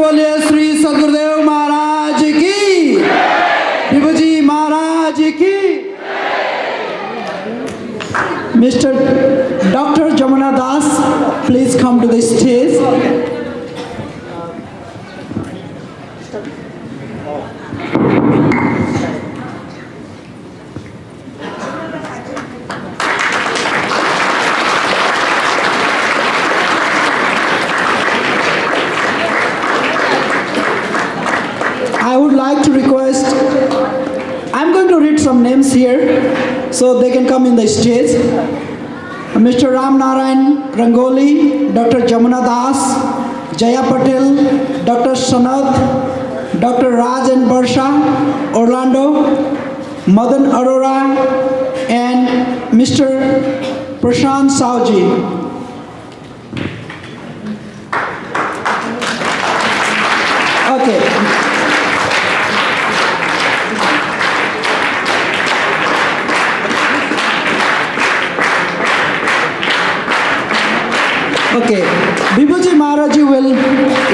बोलिए श्री सदगुरुदेव महाराज की, विभूजी महाराज की। Mr. Dr. Jamuna Das, please come to the stage. I would like to request, I'm going to read some names here so they can come in the stage. Mr. Ram Narayan Rangoli, Dr. Jamuna Das, Jaya Patel, Dr. Sanath, Dr. Raj and Barsha, Orlando, Madan Arora, and Mr. Prashant Sauji. Okay. Okay, विभूजी Maharaj ji will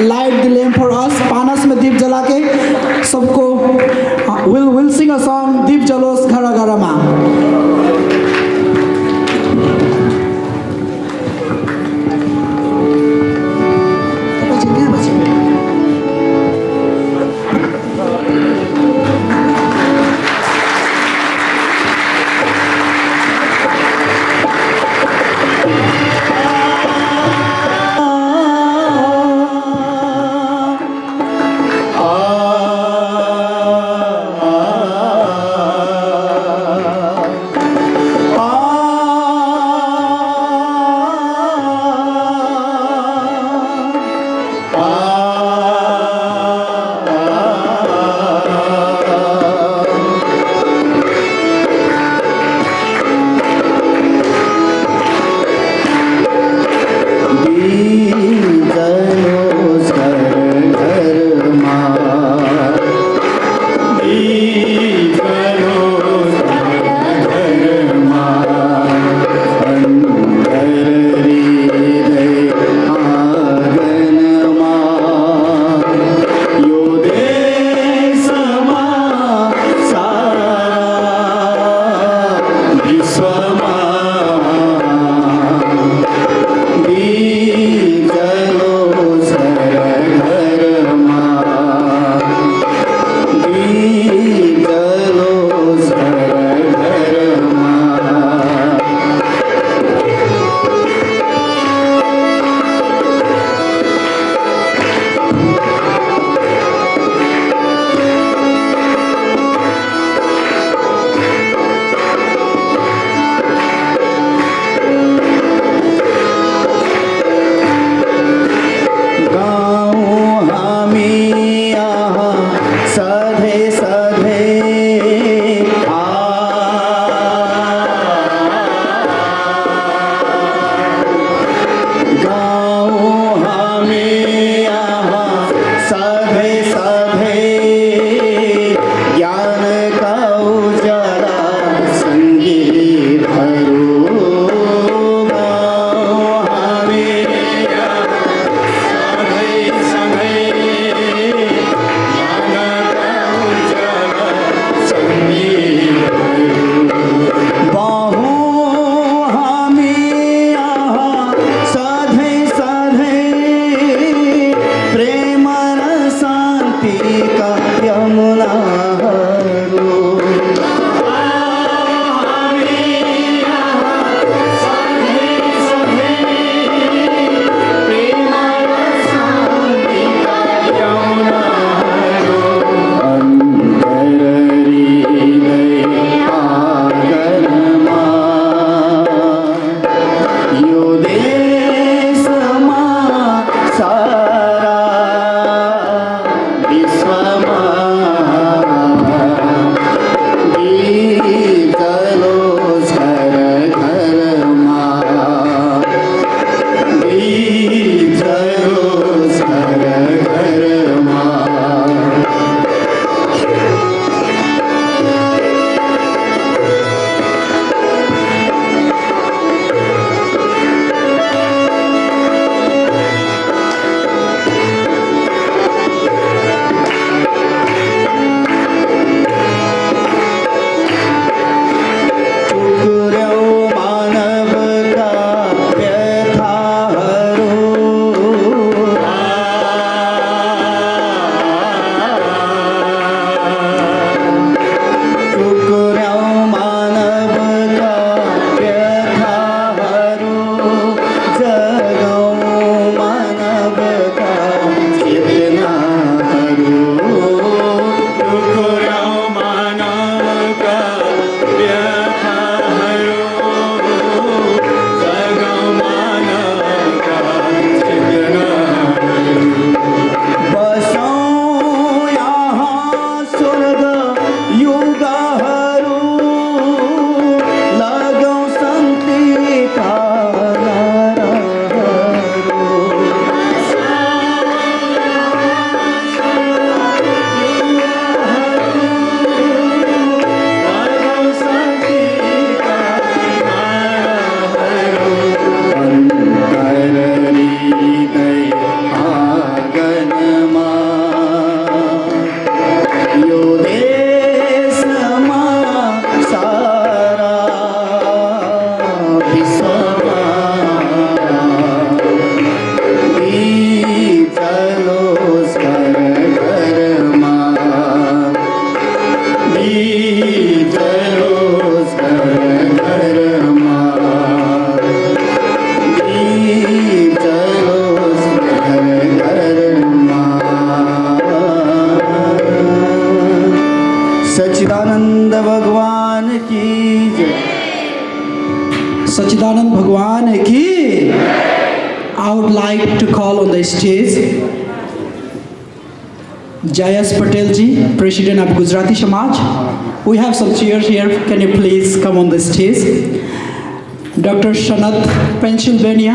light the lamp for us. पानस में दीप जला के सबको will sing a song. दीप जलोस घरा घरा मा. घर घर मा Sachidanand Bhagwan ki. I would like to call on the stage Jayas Patel ji, President of Gujarati Samaj. We have some chairs here. Can you please come on the stage? Dr. Sanath, Pennsylvania.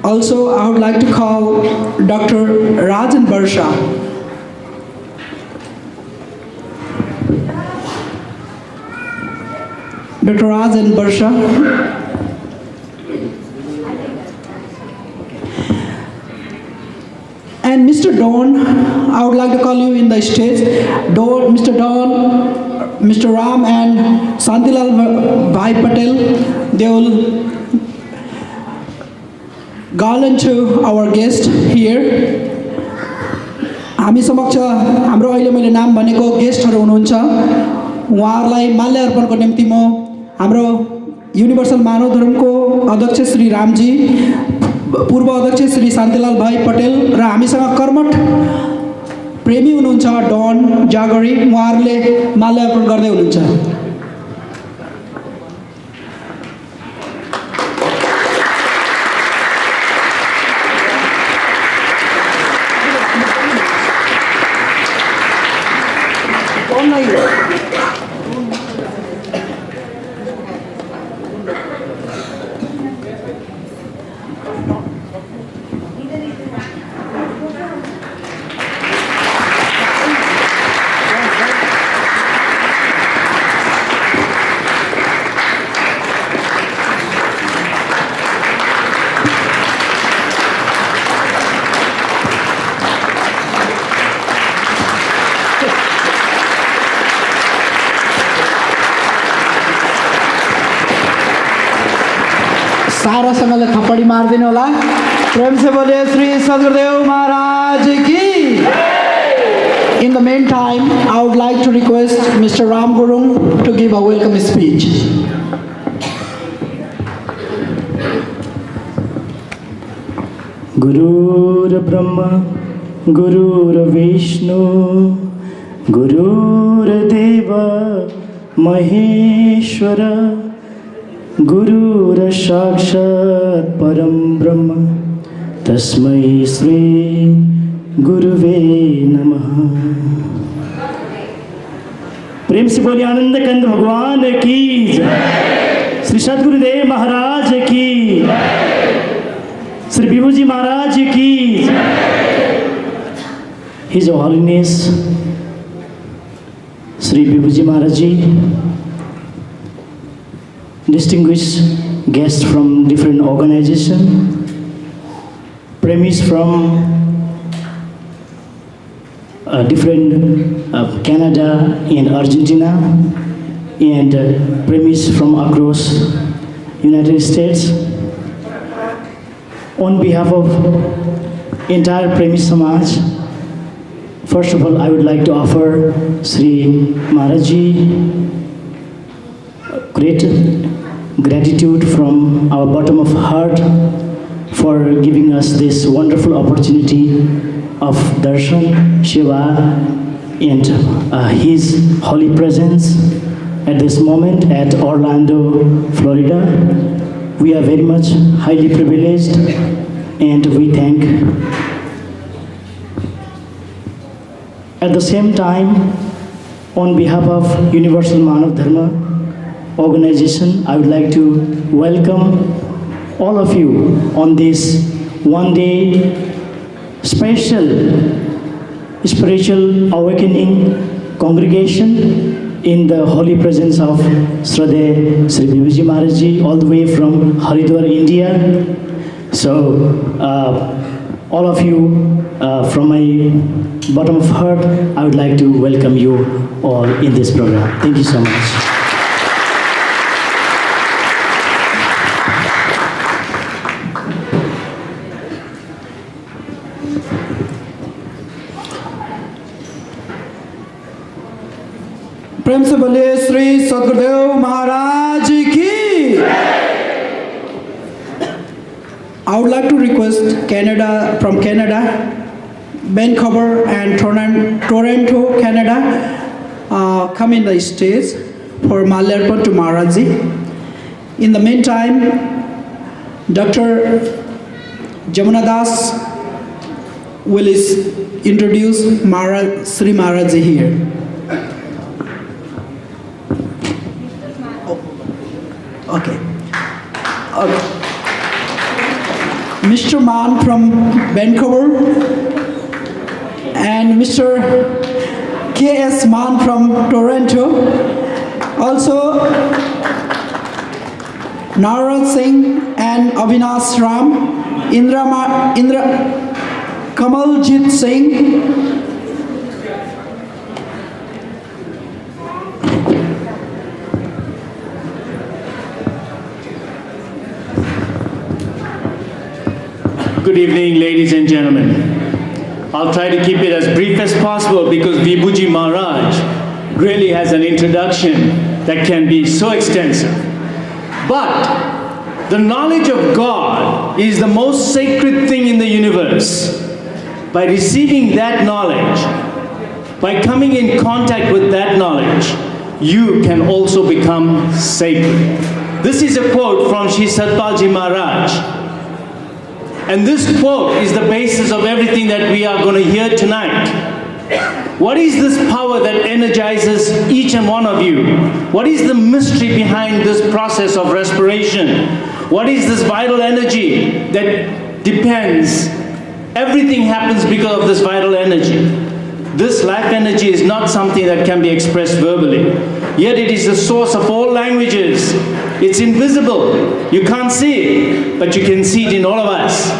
Also, I would like to call Dr. Rajan Barsha. Dr. Rajan Barsha. And Mr. Don, I would like to call you in the stage. Don, Mr. Don, Mr. Ram and Santilal Bhai Patel, they will garland to our guest here. हामी समक्ष हाम्रो अहिले मैले नाम भनेको गेस्टहरू हुनुहुन्छ उहाँहरूलाई माल्यार्पणको निम्ति म हाम्रो युनिभर्सल मानव धर्मको अध्यक्ष श्री रामजी पूर्व अध्यक्ष श्री शान्तिलाल भाइ पटेल र हामीसँग कर्मठ प्रेमी हुनुहुन्छ डन जागरी उहाँहरूले माल्यार्पण गर्दै हुनुहुन्छ सारासँगले थप्पडी मारिदिनु होला प्रेम से बोलिए श्री सद्गुरुदेव महाराज की In the meantime, I would like to request Mr. Ram Gurung to give a welcome speech. Gurur Brahma, Gurur Vishnu, Gurur Deva, Maheshwara, Gurur Sakshat Param Brahma, Tasmai Sri Guruve Namaha. प्रेम से बोलिए आनंद कंद भगवान की जय, श्री सद्गुरुदेव महाराज की, श्री विभूजी महाराज की, His Holiness Sri Vibhuji Maharaj Ji, distinguished guests from different organizations, premies from different Canada and Argentina, and premies from across United States. On behalf of entire Premi Samaj, first of all, I would like to offer Sri Maharaj Ji great gratitude from our bottom of heart for giving us this wonderful opportunity of darshan, shiva, and His holy presence at this moment at Orlando, Florida. We are very much highly privileged, and we thank. At the same time, on behalf of Universal Manav Dharma organization, I would like to welcome all of you on this one-day special spiritual awakening congregation in the holy presence of Shraddha Sri Vibhuji Maharaj Ji, all the way from Haridwar, India. So, all of you, from my bottom of heart, I would like to welcome you all in this program. Thank you so much. प्रेम से बोलिए श्री सद्गुरुदेव महाराज की. I would like to request from Canada, Vancouver and Toronto, Canada, come in the stage. for Malyarpan to Maharajji. In the meantime, Dr. Jamuna Das will introduce Sri Maharajji here. Okay. Mr. Mann from Vancouver and Mr. K.S. Mann from Toronto. Also, Narad Singh and Avinash Ram, Indra Kamaljit Singh, Good evening, ladies and gentlemen. I'll try to keep it as brief as possible because Vibhuji Maharaj really has an introduction that can be so extensive. But the knowledge of God is the most sacred thing in the universe. By receiving that knowledge, by coming in contact with that knowledge, you can also become sacred. This is a quote from Sri Satpalji Maharaj. And this quote is the basis of everything that we are going to hear tonight. What is this power that energizes each and one of you? What is the mystery behind this process of respiration? What is this vital energy that depends? Everything happens because of this vital energy. This life energy is not something that can be expressed verbally. Yet it is the source of all languages. It's invisible. You can't see it, but you can see it in all of us.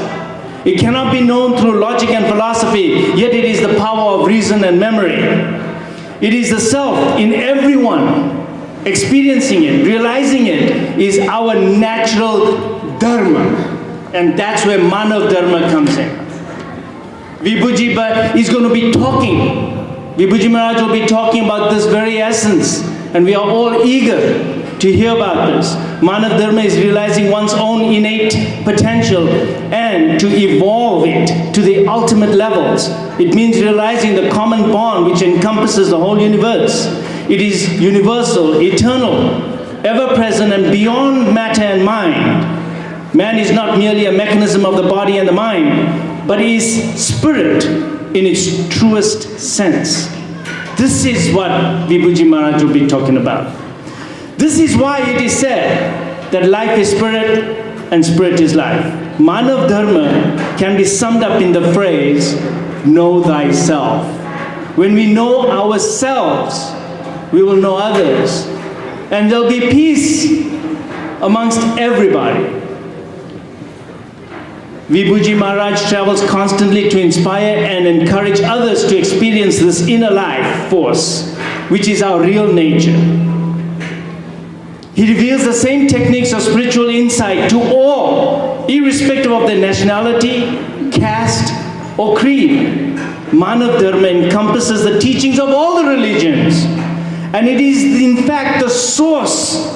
It cannot be known through logic and philosophy, yet it is the power of reason and memory. It is the self in everyone. Experiencing it, realizing it, is our natural dharma. And that's where Manav Dharma comes in. Vibhuji is going to be talking. Vibhuji Maharaj will be talking about this very essence. And we are all eager to hear about this. Manav Dharma is realizing one's own innate potential and to evolve it to the ultimate levels. It means realizing the common bond which encompasses the whole universe. It is universal, eternal, ever-present and beyond matter and mind. Man is not merely a mechanism of the body and the mind, but is spirit in its truest sense. This is what Vibhuji Maharaj will be talking about. This is why it is said that life is spirit and spirit is life. Manav Dharma can be summed up in the phrase, know thyself. When we know ourselves, we will know others. And there'll be peace amongst everybody. Vibhuji Maharaj travels constantly to inspire and encourage others to experience this inner life force, which is our real nature. He reveals the same techniques of spiritual insight to all, irrespective of their nationality, caste, or creed. Manav Dharma encompasses the teachings of all the religions, and it is in fact the source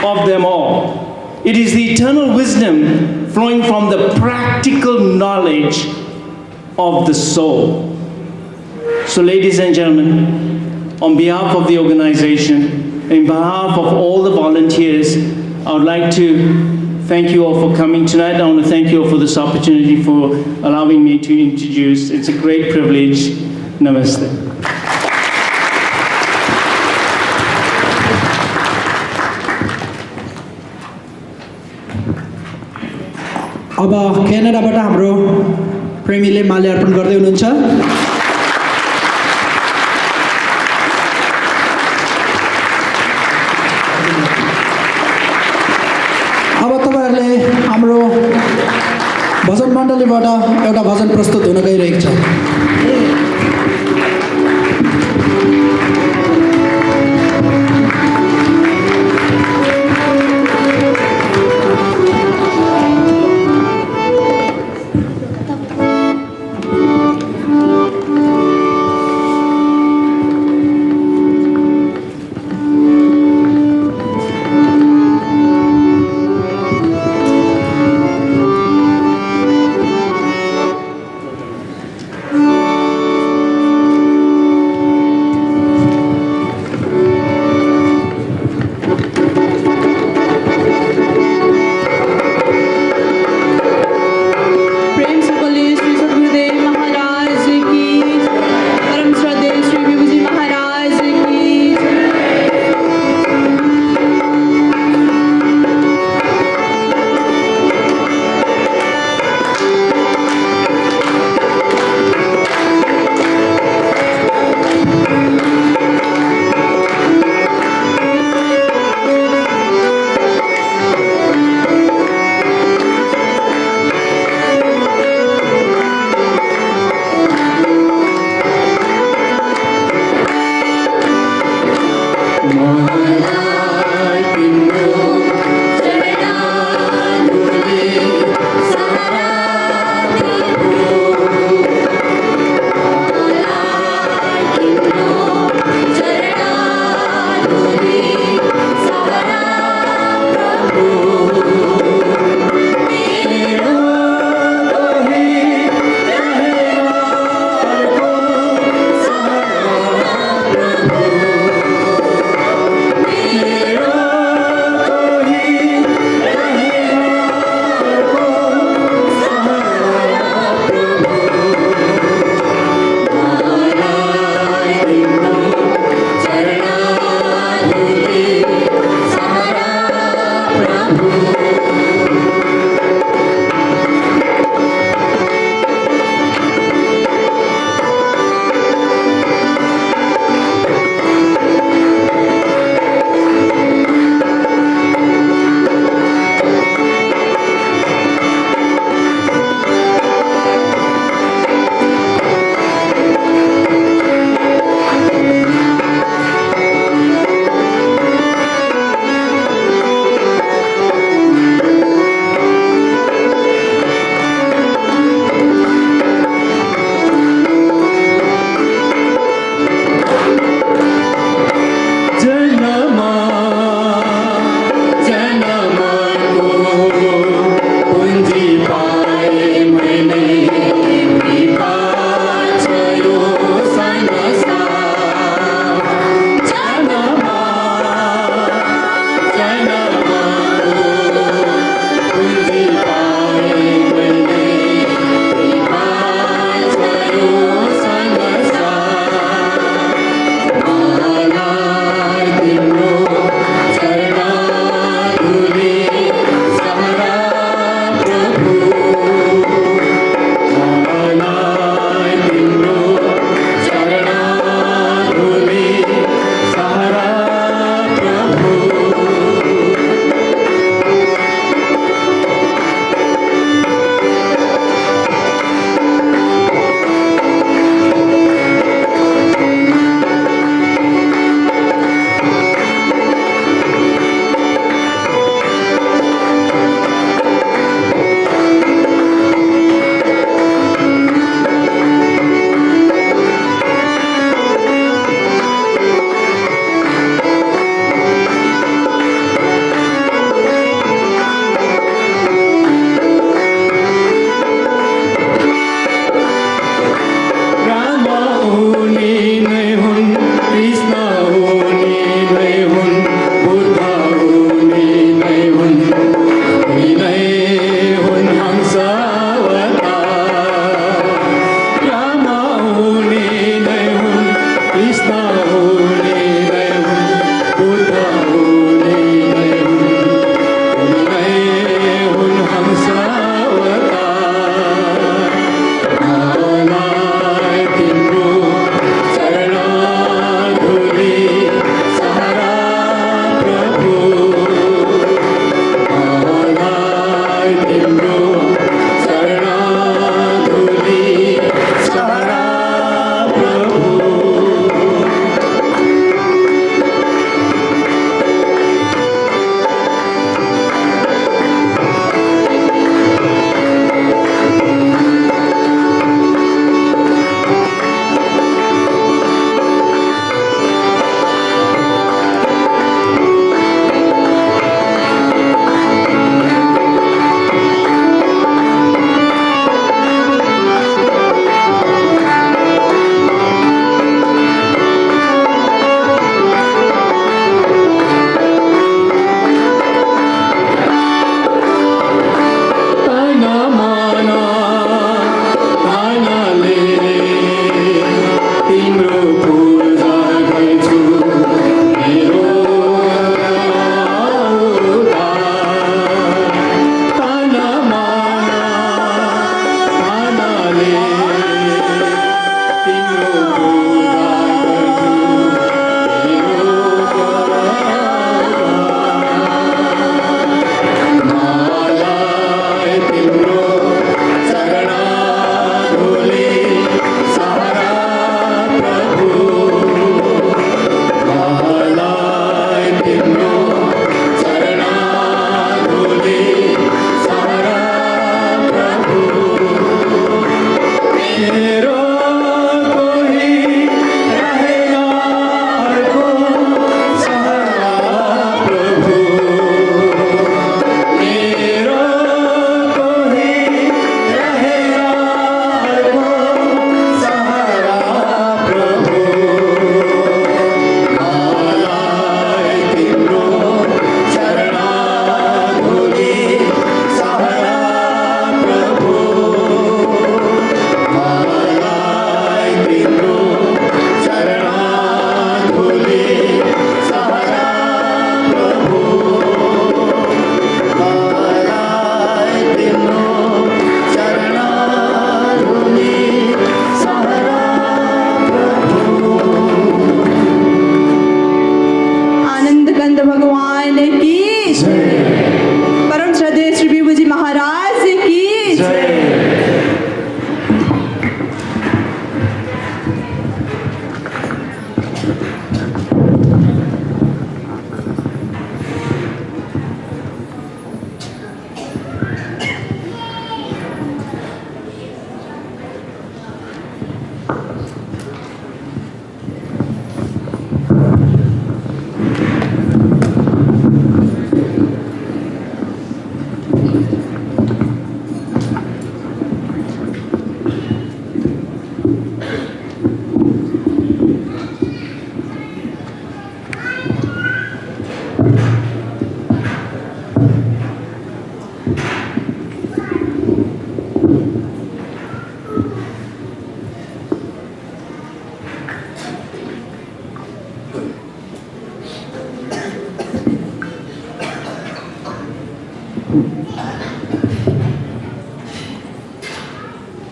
of them all. It is the eternal wisdom flowing from the practical knowledge of the soul. So ladies and gentlemen, on behalf of the organization, in behalf of all the volunteers, I would like to thank you all for coming tonight. I want to thank you all for this opportunity, for allowing me to introduce. It's a great privilege. Namaste. अब क्यानाडाबाट हाम्रो प्रेमीले माल्यार्पण गर्दै हुनुहुन्छ। अब तपाईहरुले हाम्रो भजन मण्डलीबाट एउटा भजन प्रस्तुत हुन गइरहेको छ।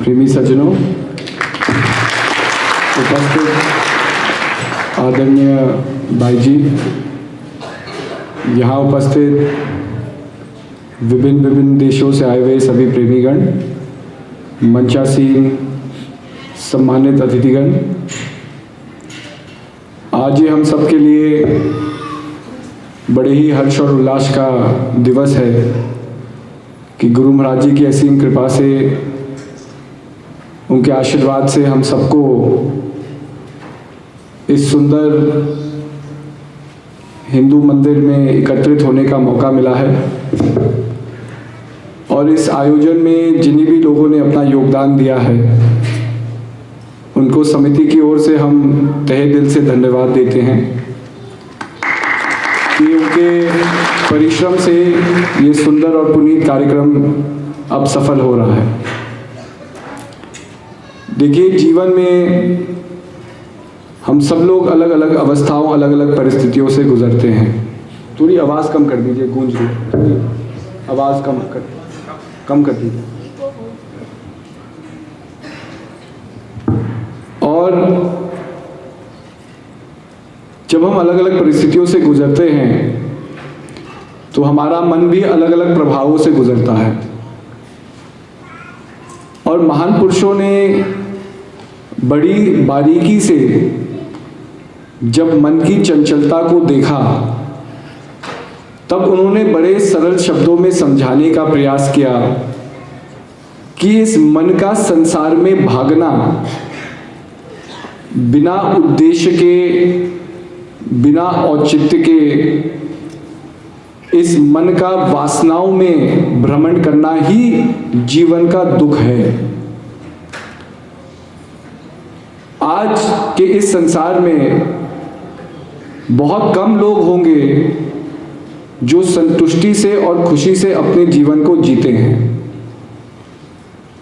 प्रेमी सज्जनों, उपस्थित आदरणीय भाई जी, यहाँ उपस्थित विभिन्न देशों से आए हुए सभी प्रेमीगण, मंचासीन सम्मानित अतिथिगण, आज ये हम सबके लिए बड़े ही हर्ष और उल्लास का दिवस है कि गुरु महाराज जी की असीम कृपा से, उनके आशीर्वाद से हम सबको इस सुंदर हिंदू मंदिर में एकत्रित होने का मौका मिला है। और इस आयोजन में जिन्हीं भी लोगों ने अपना योगदान दिया है, उनको समिति की ओर से हम तहे दिल से धन्यवाद देते हैं कि उनके परिश्रम से ये सुंदर और पुनीत कार्यक्रम अब सफल हो रहा है। देखिए, जीवन में हम सब लोग अलग अलग अवस्थाओं, अलग अलग परिस्थितियों से गुजरते हैं। थोड़ी आवाज़ कम कर दीजिए, गूंज रही है, थोड़ी आवाज़ कम कर दीजिए। और जब हम अलग अलग परिस्थितियों से गुजरते हैं तो हमारा मन भी अलग अलग प्रभावों से गुजरता है। और महान पुरुषों ने बड़ी बारीकी से जब मन की चंचलता को देखा, तब उन्होंने बड़े सरल शब्दों में समझाने का प्रयास किया कि इस मन का संसार में भागना बिना उद्देश्य के, बिना औचित्य के, इस मन का वासनाओं में भ्रमण करना ही जीवन का दुख है। आज के इस संसार में बहुत कम लोग होंगे जो संतुष्टि से और खुशी से अपने जीवन को जीते हैं,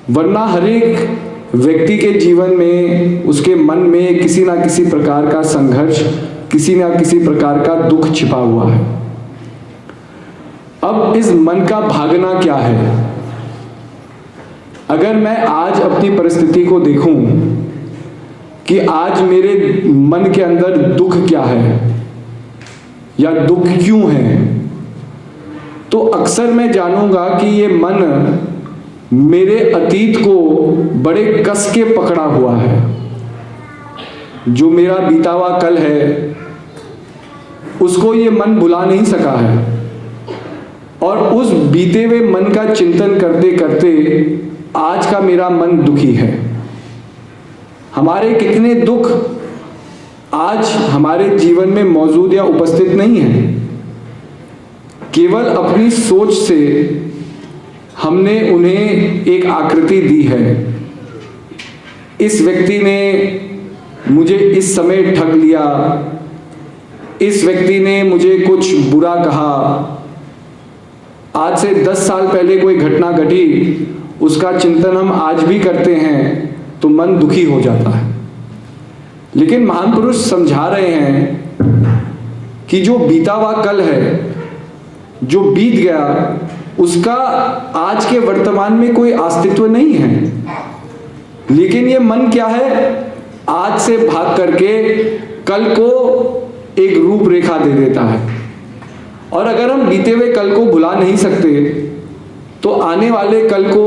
वरना हर एक व्यक्ति के जीवन में, उसके मन में किसी ना किसी प्रकार का संघर्ष, किसी ना किसी प्रकार का दुख छिपा हुआ है। अब इस मन का भागना क्या है? अगर मैं आज अपनी परिस्थिति को देखूं कि आज मेरे मन के अंदर दुख क्या है या दुख क्यों है, तो अक्सर मैं जानूंगा कि ये मन मेरे अतीत को बड़े कस के पकड़ा हुआ है। जो मेरा बीता हुआ कल है, उसको ये मन भुला नहीं सका है। और उस बीते हुए मन का चिंतन करते करते आज का मेरा मन दुखी है। हमारे कितने दुख आज हमारे जीवन में मौजूद या उपस्थित नहीं है। केवल अपनी सोच से हमने उन्हें एक आकृति दी है। इस व्यक्ति ने मुझे इस समय ठग लिया, इस व्यक्ति ने मुझे कुछ बुरा कहा, आज से 10 साल पहले कोई घटना घटी, उसका चिंतन हम आज भी करते हैं तो मन दुखी हो जाता है। लेकिन महान पुरुष समझा रहे हैं कि जो बीता हुआ कल है, जो बीत गया, उसका आज के वर्तमान में कोई अस्तित्व नहीं है। लेकिन ये मन क्या है, आज से भाग करके कल को एक रूपरेखा दे देता है। और अगर हम बीते हुए कल को भुला नहीं सकते तो आने वाले कल को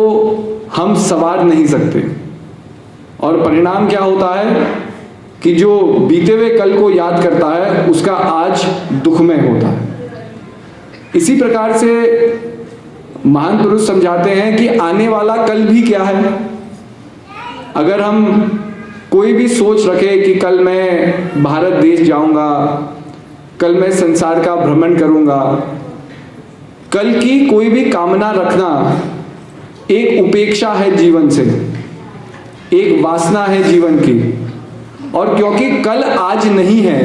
हम संवार नहीं सकते। और परिणाम क्या होता है कि जो बीते हुए कल को याद करता है, उसका आज दुखमय होता है। इसी प्रकार से महान पुरुष समझाते हैं कि आने वाला कल भी क्या है। अगर हम कोई भी सोच रखे कि कल मैं भारत देश जाऊंगा, कल मैं संसार का भ्रमण करूंगा, कल की कोई भी कामना रखना एक उपेक्षा है जीवन से, एक वासना है जीवन की। और क्योंकि कल आज नहीं है,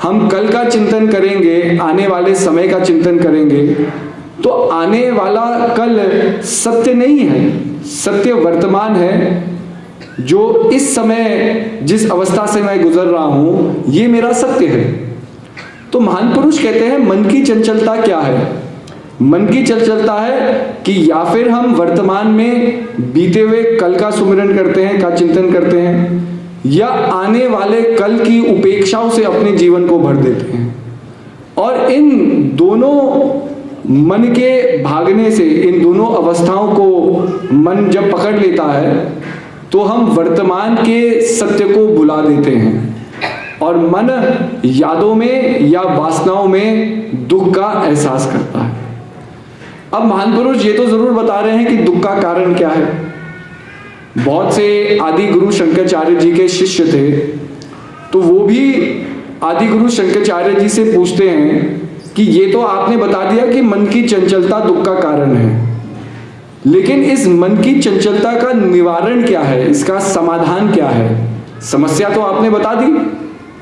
हम कल का चिंतन करेंगे, आने वाले समय का चिंतन करेंगे, तो आने वाला कल सत्य नहीं है, सत्य वर्तमान है। जो इस समय जिस अवस्था से मैं गुजर रहा हूं, ये मेरा सत्य है। तो महान पुरुष कहते हैं मन की चंचलता क्या है? मन की चंचलता है कि या फिर हम वर्तमान में बीते हुए कल का सुमिरन करते हैं, का चिंतन करते हैं, या आने वाले कल की उपेक्षाओं से अपने जीवन को भर देते हैं। और इन दोनों मन के भागने से, इन दोनों अवस्थाओं को मन जब पकड़ लेता है तो हम वर्तमान के सत्य को भुला देते हैं और मन यादों में या वासनाओं में दुख का एहसास करता है। अब महान पुरुष ये तो जरूर बता रहे हैं कि दुख का कारण क्या है। बहुत से आदि गुरु शंकराचार्य जी के शिष्य थे, तो वो भी आदि गुरु शंकराचार्य जी से पूछते हैं कि ये तो आपने बता दिया कि मन की चंचलता दुख का कारण है, लेकिन इस मन की चंचलता का निवारण क्या है, इसका समाधान क्या है? समस्या तो आपने बता दी,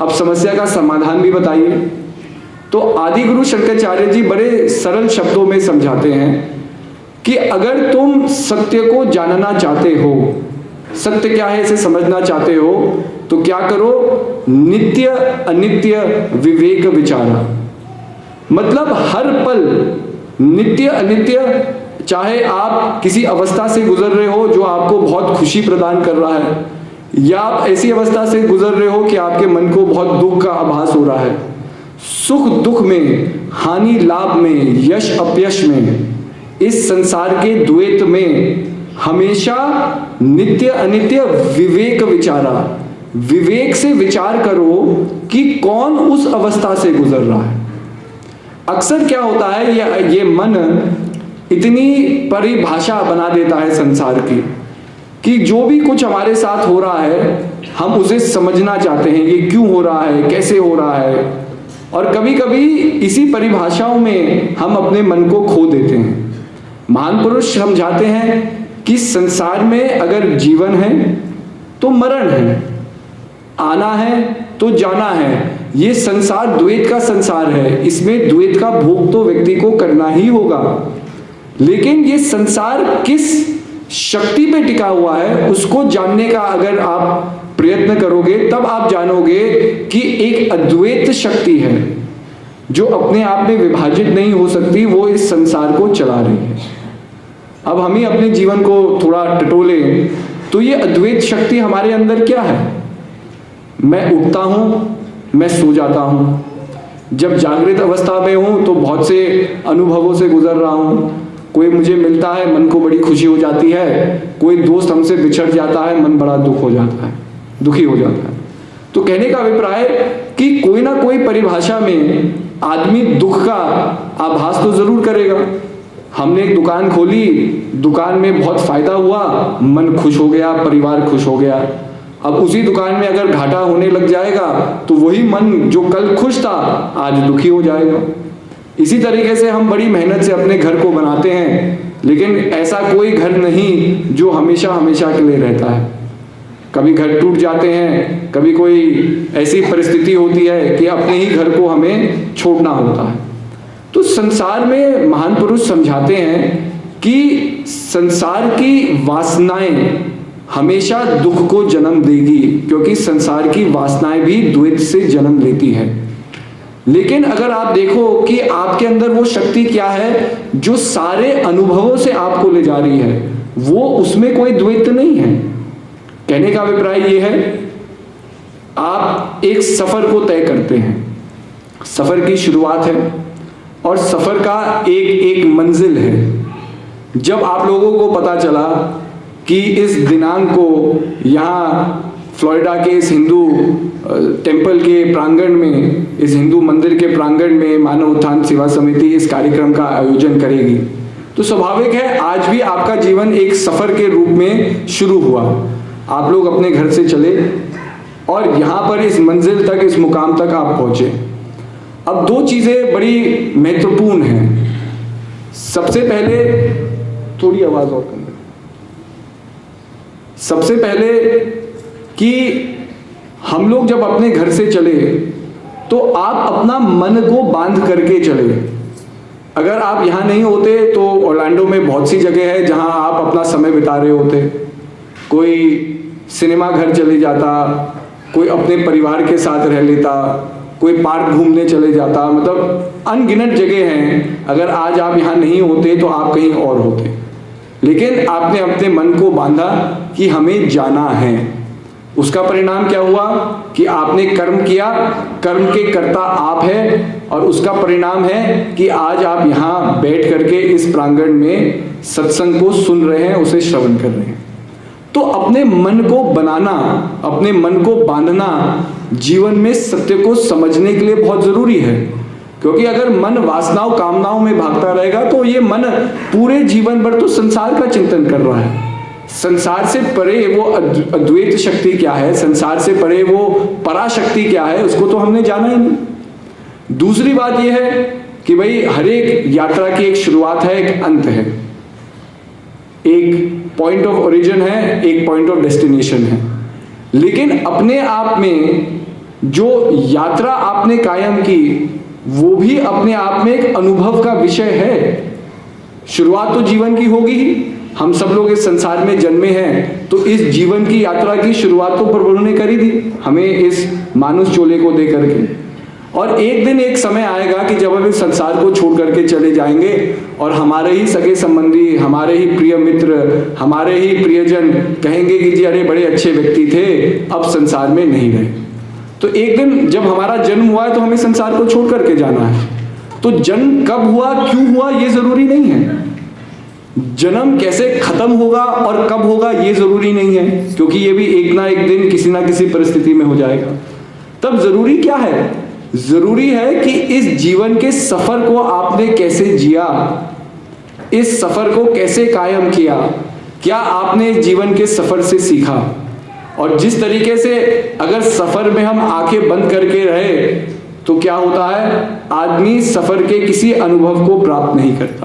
अब समस्या का समाधान भी बताइए। तो आदि गुरु शंकराचार्य जी बड़े सरल शब्दों में समझाते हैं कि अगर तुम सत्य को जानना चाहते हो, सत्य क्या है इसे समझना चाहते हो, तो क्या करो? नित्य अनित्य विवेक विचारा। मतलब हर पल नित्य अनित्य, चाहे आप किसी अवस्था से गुजर रहे हो जो आपको बहुत खुशी प्रदान कर रहा है, या आप ऐसी अवस्था से गुजर रहे हो कि आपके मन को बहुत दुख का आभास हो रहा है, सुख दुख में, हानि लाभ में, यश अपयश में, इस संसार के द्वैत में हमेशा नित्य अनित्य विवेक विचारा। विवेक से विचार करो कि कौन उस अवस्था से गुजर रहा है। अक्सर क्या होता है, ये मन इतनी परिभाषा बना देता है संसार की कि जो भी कुछ हमारे साथ हो रहा है हम उसे समझना चाहते हैं, ये क्यों हो रहा है, कैसे हो रहा है, और कभी कभी इसी परिभाषाओं में हम अपने मन को खो देते हैं। महान पुरुष समझाते हैं कि संसार में अगर जीवन है तो मरण है, आना है तो जाना है। ये संसार द्वैत का संसार है, इसमें द्वैत का भोग तो व्यक्ति को करना ही होगा, लेकिन ये संसार किस शक्ति पे टिका हुआ है उसको जानने का अगर आप प्रयत्न करोगे तब आप जानोगे कि एक अद्वैत शक्ति है जो अपने आप में विभाजित नहीं हो सकती, वो इस संसार को चला रही है। अब हम ही अपने जीवन को थोड़ा टटोले तो ये अद्वैत शक्ति हमारे अंदर क्या है? मैं उठता हूं, मैं सो जाता हूं, जब जागृत अवस्था में हूं तो बहुत से अनुभवों से गुजर रहा हूं। कोई मुझे मिलता है, मन को बड़ी खुशी हो जाती है, कोई दोस्त हमसे बिछड़ जाता है, मन बड़ा दुखी हो जाता है। तो कहने का अभिप्राय कि कोई ना कोई परिभाषा में आदमी दुख का आभास तो जरूर करेगा। हमने एक दुकान खोली, दुकान में बहुत फायदा हुआ, मन खुश हो गया, परिवार खुश हो गया। अब उसी दुकान में अगर घाटा होने लग जाएगा तो वही मन जो कल खुश था आज दुखी हो जाएगा। इसी तरीके से हम बड़ी मेहनत से अपने घर को बनाते हैं, लेकिन ऐसा कोई घर नहीं जो हमेशा हमेशा के लिए रहता है। कभी घर टूट जाते हैं, कभी कोई ऐसी परिस्थिति होती है कि अपने ही घर को हमें छोड़ना होता है। तो संसार में महान पुरुष समझाते हैं कि संसार की वासनाएं हमेशा दुख को जन्म देगी, क्योंकि संसार की वासनाएं भी द्वैत से जन्म लेती है। लेकिन अगर आप देखो कि आपके अंदर वो शक्ति क्या है जो सारे अनुभवों से आपको ले जा रही है, वो उसमें कोई द्वैत नहीं है। कहने का अभिप्राय ये है, आप एक सफर को तय करते हैं, सफर की शुरुआत है और सफर का एक मंजिल है। जब आप लोगों को पता चला कि इस दिनांक को यहाँ फ्लोरिडा के इस हिंदू टेम्पल के प्रांगण में, इस हिंदू मंदिर के प्रांगण में मानव उत्थान सेवा समिति इस कार्यक्रम का आयोजन करेगी, तो स्वाभाविक है आज भी आपका जीवन एक सफर के रूप में शुरू हुआ। आप लोग अपने घर से चले और यहाँ पर इस मंजिल तक, इस मुकाम तक आप पहुंचे। अब दो चीजें बड़ी महत्वपूर्ण हैं। सबसे पहले, थोड़ी आवाज और कम, सबसे पहले कि हम लोग जब अपने घर से चले तो आप अपना मन को बांध करके चले। अगर आप यहाँ नहीं होते तो ऑरलैंडो में बहुत सी जगह है जहाँ आप अपना समय बिता रहे होते। कोई सिनेमा घर चले जाता, कोई अपने परिवार के साथ रह लेता, कोई पार्क घूमने चले जाता, मतलब अनगिनत जगह हैं। अगर आज आप यहाँ नहीं होते तो आप कहीं और होते, लेकिन आपने अपने मन को बांधा कि हमें जाना है। उसका परिणाम क्या हुआ कि आपने कर्म किया, कर्म के कर्ता आप हैं, और उसका परिणाम है कि आज आप यहाँ बैठ करके इस प्रांगण में सत्संग को सुन रहे हैं, उसे श्रवण कर रहे हैं। तो अपने मन को बनाना, अपने मन को बांधना जीवन में सत्य को समझने के लिए बहुत जरूरी है। क्योंकि अगर मन वासनाओं कामनाओं में भागता रहेगा तो ये मन पूरे जीवन भर तो संसार का चिंतन कर रहा है। संसार से परे वो अद्वैत शक्ति क्या है, संसार से परे वो पराशक्ति क्या है, उसको तो हमने जाना ही नहीं। दूसरी बात यह है कि भाई हर एक यात्रा की एक शुरुआत है, एक अंत है, एक पॉइंट ऑफ ओरिजिन है, एक पॉइंट ऑफ डेस्टिनेशन है। लेकिन अपने आप में जो यात्रा आपने कायम की वो भी अपने आप में एक अनुभव का विषय है। शुरुआत तो जीवन की होगी ही, हम सब लोग इस संसार में जन्मे हैं, तो इस जीवन की यात्रा की शुरुआत तो प्रभु ने करी दी हमें इस मानुष चोले को दे करके। और एक दिन एक समय आएगा कि जब हम इस संसार को छोड़ करके चले जाएंगे और हमारे ही सगे संबंधी, हमारे ही प्रिय मित्र, हमारे ही प्रियजन कहेंगे कि जी अरे बड़े अच्छे व्यक्ति थे, अब संसार में नहीं रहे। तो एक दिन जब हमारा जन्म हुआ है तो हमें संसार को छोड़ करके जाना है। तो जन्म कब हुआ, क्यों हुआ, ये जरूरी नहीं है। जन्म कैसे खत्म होगा और कब होगा ये जरूरी नहीं है, क्योंकि ये भी एक ना एक दिन किसी ना किसी परिस्थिति में हो जाएगा। तब जरूरी क्या है? जरूरी है कि इस जीवन के सफर को आपने कैसे जिया, इस सफर को कैसे कायम किया, क्या आपने जीवन के सफर से सीखा। और जिस तरीके से अगर सफर में हम आंखें बंद करके रहे तो क्या होता है, आदमी सफर के किसी अनुभव को प्राप्त नहीं करता।